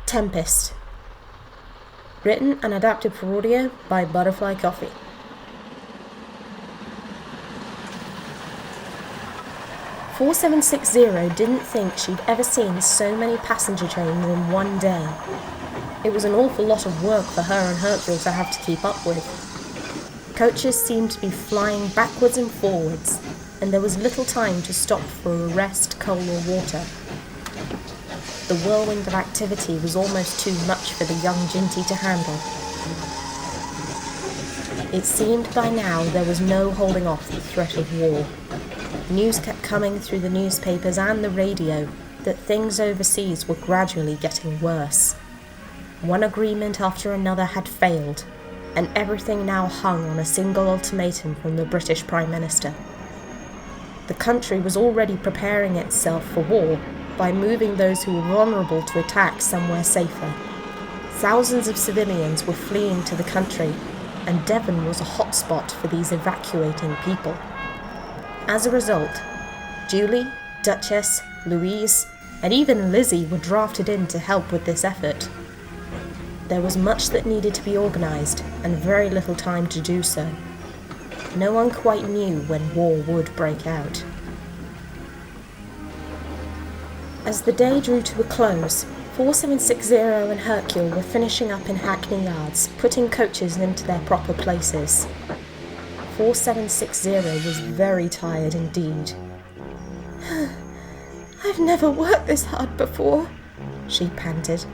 Tempest. Written and adapted for audio by ButterflyCoffee. "4760 didn't think she'd ever seen so many passenger trains in one day. It was an awful lot of work for her and Hercule to have to keep up with. Coaches seemed to be flying backwards and forwards, and there was little time to stop for a rest, coal or water. The whirlwind of activity was almost too much for the young Ginty to handle. It seemed by now there was no holding off the threat of war. News kept coming through the newspapers and the radio that things overseas were gradually getting worse. One agreement after another had failed, and everything now hung on a single ultimatum from the British Prime Minister. The country was already preparing itself for war by moving those who were vulnerable to attack somewhere safer. Thousands of civilians were fleeing to the country, and Devon was a hotspot for these evacuating people. As a result, Julie, Duchess, Louise, and even Lizzie were drafted in to help with this effort. There was much that needed to be organised, and very little time to do so. No one quite knew when war would break out. As the day drew to a close, 4760 and Hercule were finishing up in Hackney Yards, putting coaches into their proper places. 4760 was very tired indeed. "I've never worked this hard before," she panted.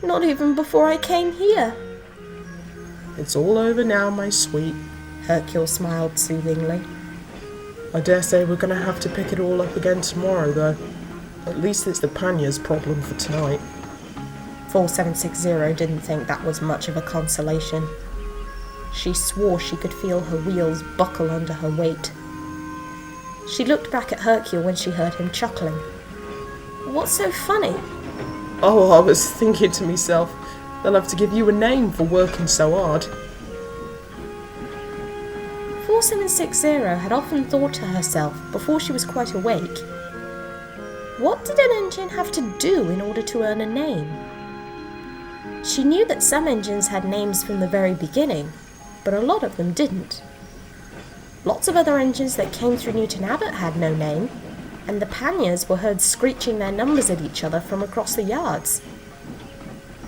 "Not even before I came here." "It's all over now, my sweet," Hercule smiled soothingly. "I dare say we're going to have to pick it all up again tomorrow, though. At least it's the panniers problem for tonight." 4760 didn't think that was much of a consolation. She swore she could feel her wheels buckle under her weight. She looked back at Hercule when she heard him chuckling. "What's so funny?" "Oh, I was thinking to myself, they'll have to give you a name for working so hard." 4760 had often thought to herself, before she was quite awake, what did an engine have to do in order to earn a name? She knew that some engines had names from the very beginning, but a lot of them didn't. Lots of other engines that came through Newton Abbot had no name, and the panniers were heard screeching their numbers at each other from across the yards.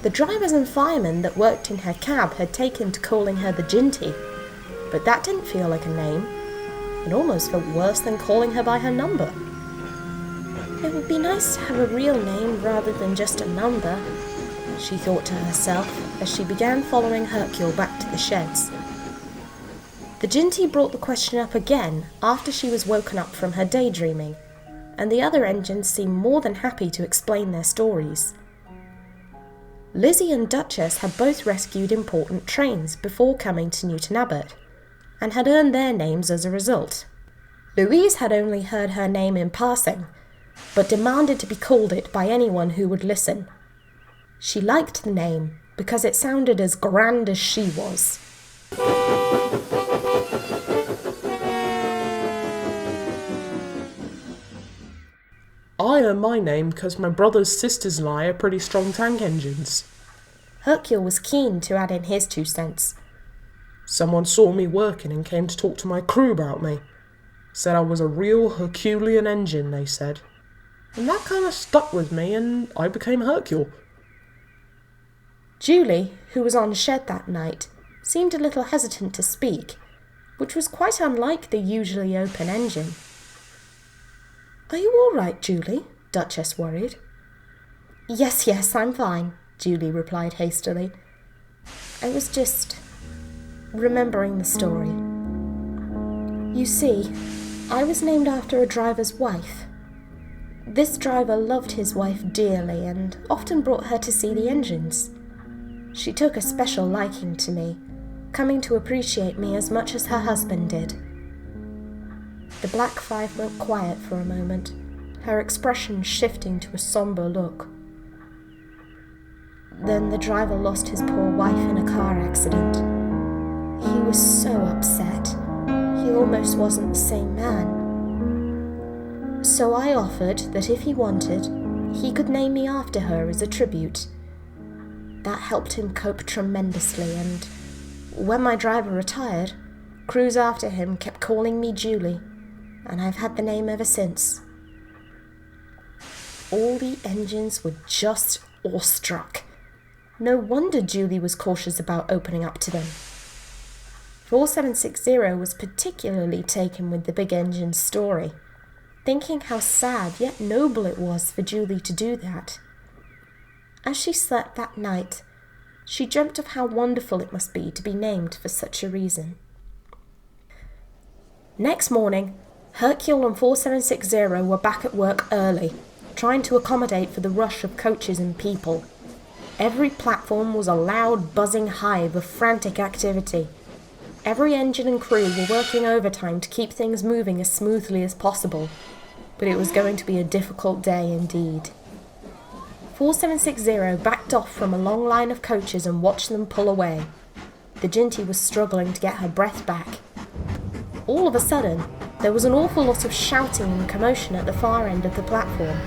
The drivers and firemen that worked in her cab had taken to calling her the Ginty, but that didn't feel like a name. It almost felt worse than calling her by her number. "It would be nice to have a real name rather than just a number," she thought to herself as she began following Hercule back to the sheds. The Ginty brought the question up again after she was woken up from her daydreaming, and the other engines seemed more than happy to explain their stories. Lizzie and Duchess had both rescued important trains before coming to Newton Abbot, and had earned their names as a result. Louise had only heard her name in passing, but demanded to be called it by anyone who would listen. She liked the name because it sounded as grand as she was. "I earned my name because my brother's sisters and I are pretty strong tank engines." Hercule was keen to add in his 2 cents. "Someone saw me working and came to talk to my crew about me. Said I was a real Herculean engine, they said. And that kind of stuck with me, and I became Hercule." Julie, who was on shed that night, seemed a little hesitant to speak, which was quite unlike the usually open engine. "Are you all right, Julie?" Duchess worried. Yes, I'm fine," Julie replied hastily. "I was just remembering the story. You see, I was named after a driver's wife. This driver loved his wife dearly and often brought her to see the engines. She took a special liking to me, coming to appreciate me as much as her husband did." The Black Five went quiet for a moment, her expression shifting to a sombre look. "Then the driver lost his poor wife in a car accident. He was so upset. He almost wasn't the same man. So I offered that if he wanted, he could name me after her as a tribute, That helped him cope tremendously, and when my driver retired, crews after him kept calling me Julie, and I've had the name ever since. All the engines were just awestruck. No wonder Julie was cautious about opening up to them. 4760 was particularly taken with the big engine's story, thinking how sad yet noble it was for Julie to do that. As she slept that night, she dreamt of how wonderful it must be to be named for such a reason. Next morning, Hercule and 4760 were back at work early, trying to accommodate for the rush of coaches and people. Every platform was a loud, buzzing hive of frantic activity. Every engine and crew were working overtime to keep things moving as smoothly as possible, but it was going to be a difficult day indeed. 4760 backed off from a long line of coaches and watched them pull away. The Ginty was struggling to get her breath back. All of a sudden, there was an awful lot of shouting and commotion at the far end of the platform,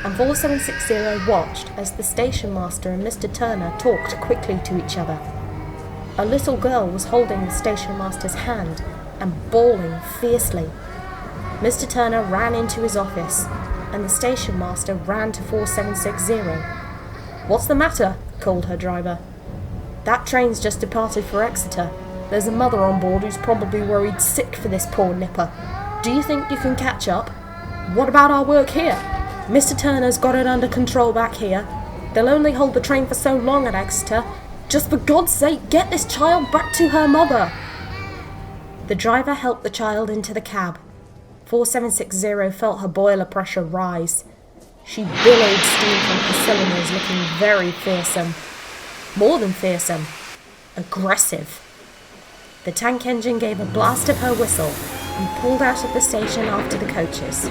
and 4760 watched as the station master and Mr. Turner talked quickly to each other. A little girl was holding the station master's hand and bawling fiercely. Mr. Turner ran into his office, and the station master ran to 4760. "What's the matter?" called her driver. "That train's just departed for Exeter. There's a mother on board who's probably worried sick for this poor nipper. Do you think you can catch up? What about our work here? Mr. Turner's got it under control back here. They'll only hold the train for so long at Exeter. Just for God's sake, get this child back to her mother." The driver helped the child into the cab. 4760 felt her boiler pressure rise. She billowed steam from her cylinders, looking very fearsome. More than fearsome. Aggressive. The tank engine gave a blast of her whistle and pulled out of the station after the coaches.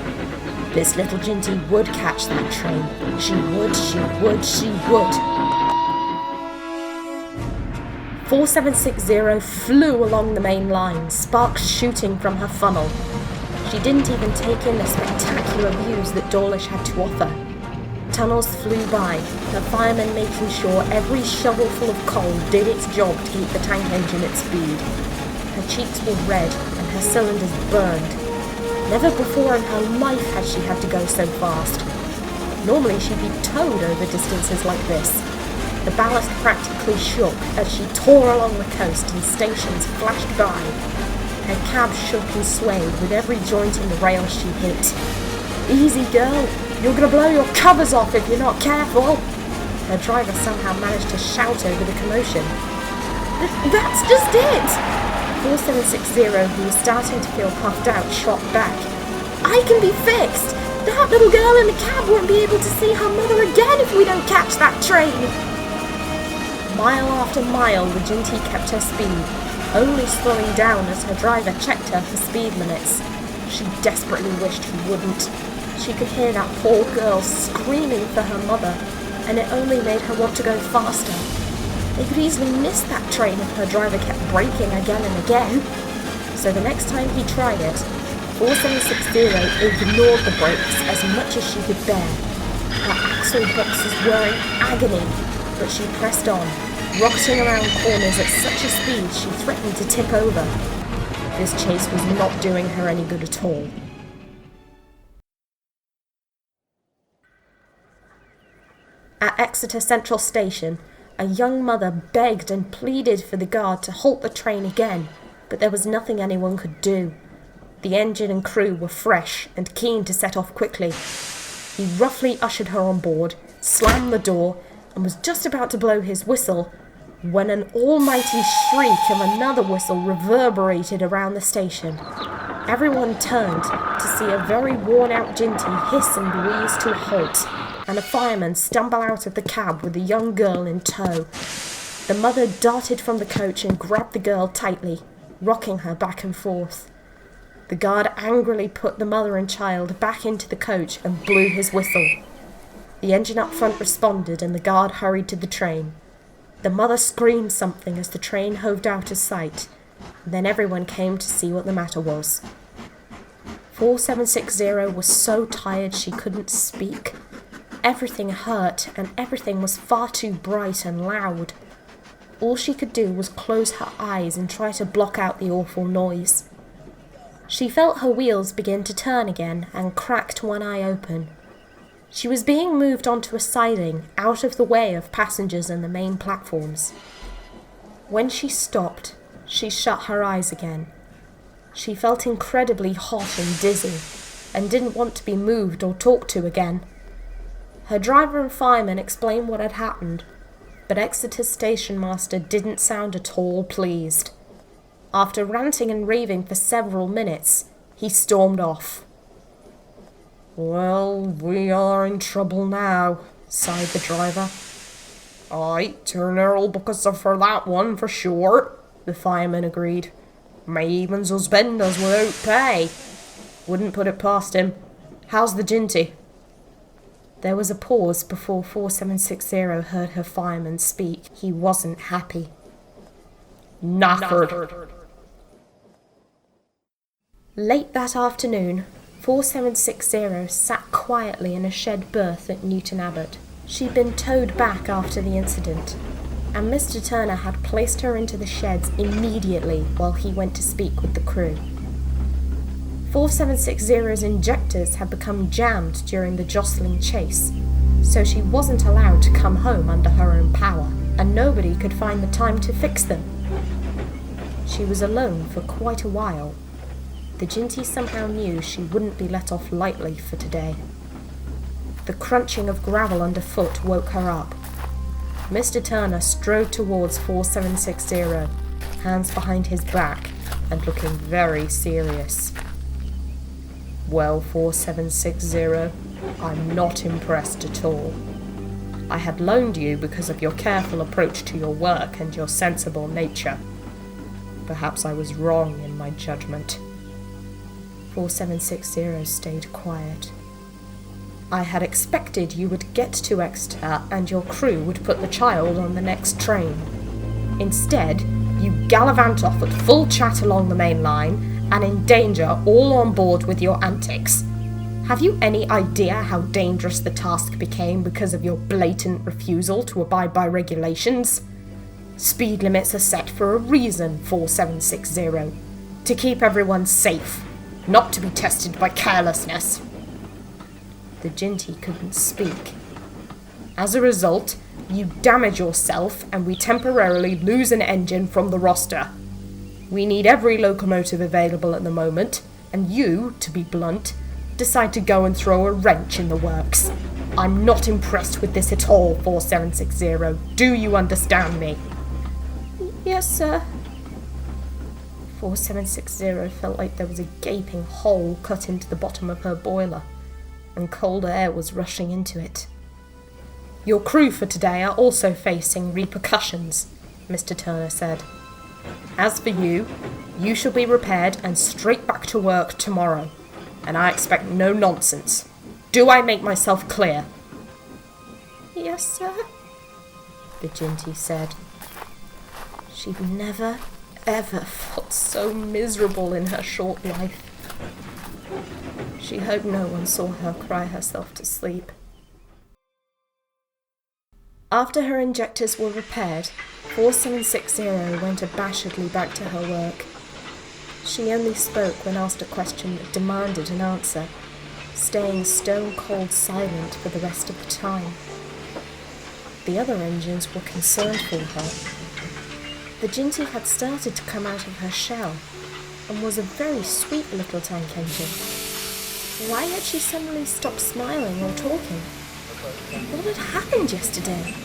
This little Ginty would catch that train. She would, she would, she would. 4760 flew along the main line, sparks shooting from her funnel. She didn't even take in the spectacular views that Dawlish had to offer. Tunnels flew by, her firemen making sure every shovelful of coal did its job to keep the tank engine at speed. Her cheeks were red and her cylinders burned. Never before in her life had she had to go so fast. Normally she'd be towed over distances like this. The ballast practically shook as she tore along the coast and stations flashed by. Her cab shook and swayed with every joint in the rail she hit. "Easy, girl! You're gonna blow your covers off if you're not careful!" Her driver somehow managed to shout over the commotion. "That's just it!" 4760, who was starting to feel puffed out, shot back. "I can be fixed! That little girl in the cab won't be able to see her mother again if we don't catch that train!" Mile after mile, the Ginty kept her speed, only slowing down as her driver checked her for speed limits. She desperately wished he wouldn't. She could hear that poor girl screaming for her mother, and it only made her want to go faster. They could easily miss that train if her driver kept braking again and again. So the next time he tried it, 4760 ignored the brakes as much as she could bear. Her axle boxes were in agony, but she pressed on, rocketing around corners at such a speed she threatened to tip over. This chase was not doing her any good at all. At Exeter Central Station, a young mother begged and pleaded for the guard to halt the train again, but there was nothing anyone could do. The engine and crew were fresh and keen to set off quickly. He roughly ushered her on board, slammed the door, and was just about to blow his whistle when an almighty shriek of another whistle reverberated around the station. Everyone turned to see a very worn-out Ginty hiss and wheeze to a halt, and a fireman stumble out of the cab with the young girl in tow. The mother darted from the coach and grabbed the girl tightly, rocking her back and forth. The guard angrily put the mother and child back into the coach and blew his whistle. The engine up front responded and the guard hurried to the train. The mother screamed something as the train hoved out of sight, and then everyone came to see what the matter was. 4760 was so tired she couldn't speak. Everything hurt and everything was far too bright and loud. All she could do was close her eyes and try to block out the awful noise. She felt her wheels begin to turn again and cracked one eye open. She was being moved onto a siding out of the way of passengers and the main platforms. When she stopped, she shut her eyes again. She felt incredibly hot and dizzy and didn't want to be moved or talked to again. Her driver and fireman explained what had happened, but Exeter's station master didn't sound at all pleased. After ranting and raving for several minutes, he stormed off. "Well, we are in trouble now," sighed the driver. "Aye, Turner'll book us for that one for sure," the fireman agreed. "May even suspend us without pay. Wouldn't put it past him. How's the ginty?" There was a pause before 4760 heard her fireman speak. He wasn't happy. "Knackered." Late that afternoon, 4760 sat quietly in a shed berth at Newton Abbot. She'd been towed back after the incident, and Mr. Turner had placed her into the sheds immediately while he went to speak with the crew. 4760's injectors had become jammed during the jostling chase, so she wasn't allowed to come home under her own power, and nobody could find the time to fix them. She was alone for quite a while. The ginty somehow knew she wouldn't be let off lightly for today. The crunching of gravel underfoot woke her up. Mr. Turner strode towards 4760, hands behind his back, and looking very serious. "Well, 4760, I'm not impressed at all. I had loaned you because of your careful approach to your work and your sensible nature. Perhaps I was wrong in my judgment." 4760 stayed quiet. "I had expected you would get to Exeter and your crew would put the child on the next train. Instead, you gallivant off at full chat along the main line and endanger all on board with your antics. Have you any idea how dangerous the task became because of your blatant refusal to abide by regulations? Speed limits are set for a reason, 4760, to keep everyone safe, not to be tested by carelessness." The ginty couldn't speak. "As a result, you damage yourself and we temporarily lose an engine from the roster. We need every locomotive available at the moment, and you, to be blunt, decide to go and throw a wrench in the works. I'm not impressed with this at all, 4760. Do you understand me?" "Yes, sir." 4760 felt like there was a gaping hole cut into the bottom of her boiler, and cold air was rushing into it. "Your crew for today are also facing repercussions," Mr. Turner said. "As for you, you shall be repaired and straight back to work tomorrow, and I expect no nonsense. Do I make myself clear?" "Yes, sir," the ginty said. She'd never, ever felt so miserable in her short life. She hoped no one saw her cry herself to sleep. After her injectors were repaired, 4760 went abashedly back to her work. She only spoke when asked a question that demanded an answer, staying stone-cold silent for the rest of the time. The other engines were concerned for her. The ginty had started to come out of her shell, and was a very sweet little tank engine. Why had she suddenly stopped smiling or talking? What had happened yesterday?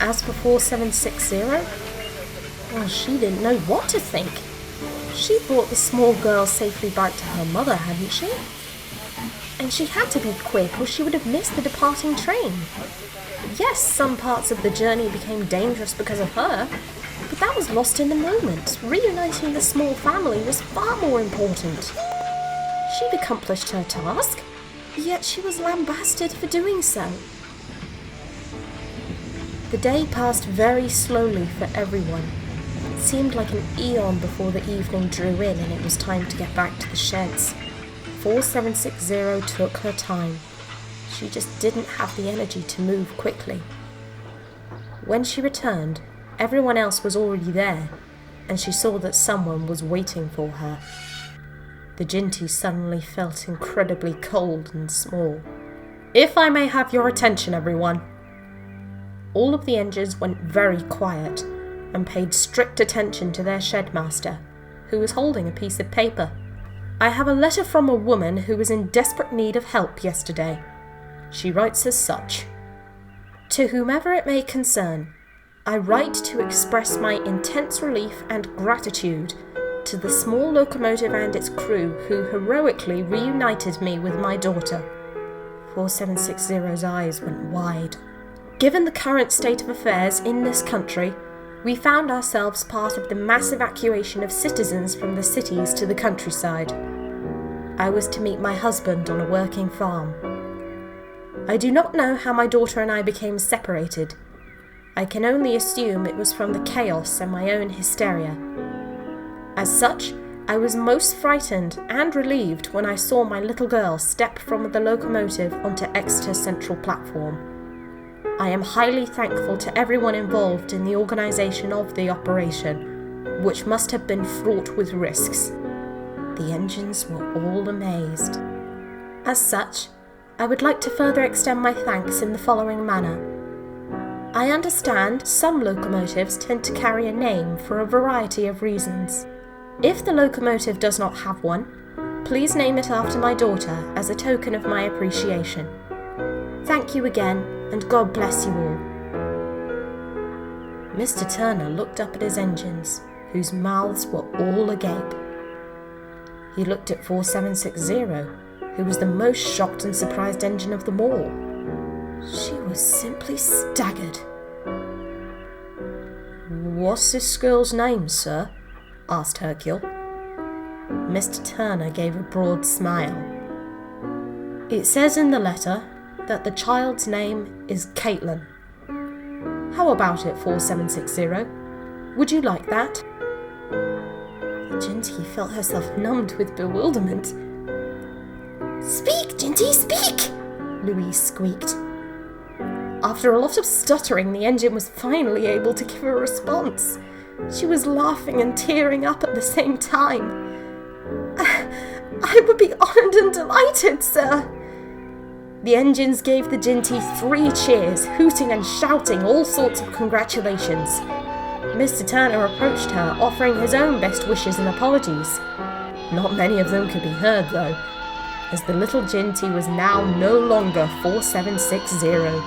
As for 4760, well, she didn't know what to think. She brought the small girl safely back to her mother, hadn't she? And she had to be quick or she would have missed the departing train. Yes, some parts of the journey became dangerous because of her, but that was lost in the moment. Reuniting the small family was far more important. She'd accomplished her task, yet she was lambasted for doing so. The day passed very slowly for everyone. It seemed like an eon before the evening drew in and it was time to get back to the sheds. 4760 took her time. She just didn't have the energy to move quickly. When she returned, everyone else was already there, and she saw that someone was waiting for her. The Ginty suddenly felt incredibly cold and small. "If I may have your attention, everyone." All of the engines went very quiet and paid strict attention to their shedmaster, who was holding a piece of paper. "I have a letter from a woman who was in desperate need of help yesterday. She writes as such. To whomever it may concern, I write to express my intense relief and gratitude to the small locomotive and its crew who heroically reunited me with my daughter." 4760's eyes went wide. "Given the current state of affairs in this country, we found ourselves part of the mass evacuation of citizens from the cities to the countryside. I was to meet my husband on a working farm. I do not know how my daughter and I became separated. I can only assume it was from the chaos and my own hysteria. As such, I was most frightened and relieved when I saw my little girl step from the locomotive onto Exeter Central Platform. I am highly thankful to everyone involved in the organisation of the operation, which must have been fraught with risks." The engines were all amazed. "As such, I would like to further extend my thanks in the following manner. I understand some locomotives tend to carry a name for a variety of reasons. If the locomotive does not have one, please name it after my daughter as a token of my appreciation. Thank you again, and God bless you all." Mr. Turner looked up at his engines, whose mouths were all agape. He looked at 4760, who was the most shocked and surprised engine of them all. She was simply staggered. "What's this girl's name, sir?" asked Hercule. Mr. Turner gave a broad smile. "It says in the letter that the child's name is Caitlin. How about it, 4760? Would you like that?" Ginty felt herself numbed with bewilderment. "Speak, Ginty, speak!" Louise squeaked. After a lot of stuttering, the engine was finally able to give a response. She was laughing and tearing up at the same time. "I would be honoured and delighted, sir." The engines gave the Ginty 3 cheers, hooting and shouting all sorts of congratulations. Mr. Turner approached her, offering his own best wishes and apologies. Not many of them could be heard, though, as the little Ginty was now no longer 4760.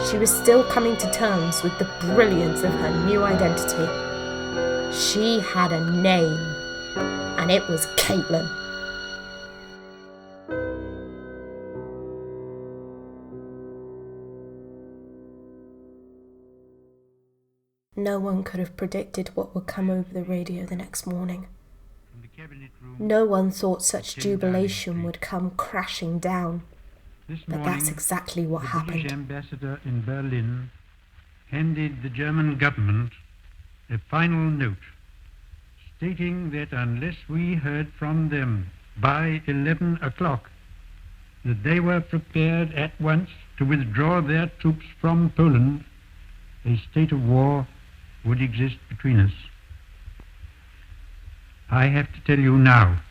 She was still coming to terms with the brilliance of her new identity. She had a name, and it was Caitlin. No one could have predicted what would come over the radio the next morning. No one thought such jubilation would come crashing down. But that's exactly what happened. The British ambassador in Berlin handed the German government a final note stating that unless we heard from them by 11 o'clock, that they were prepared at once to withdraw their troops from Poland, a state of war would exist between us. I have to tell you now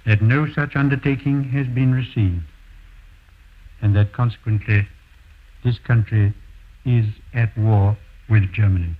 that no such undertaking has been received, and that consequently this country is at war with Germany.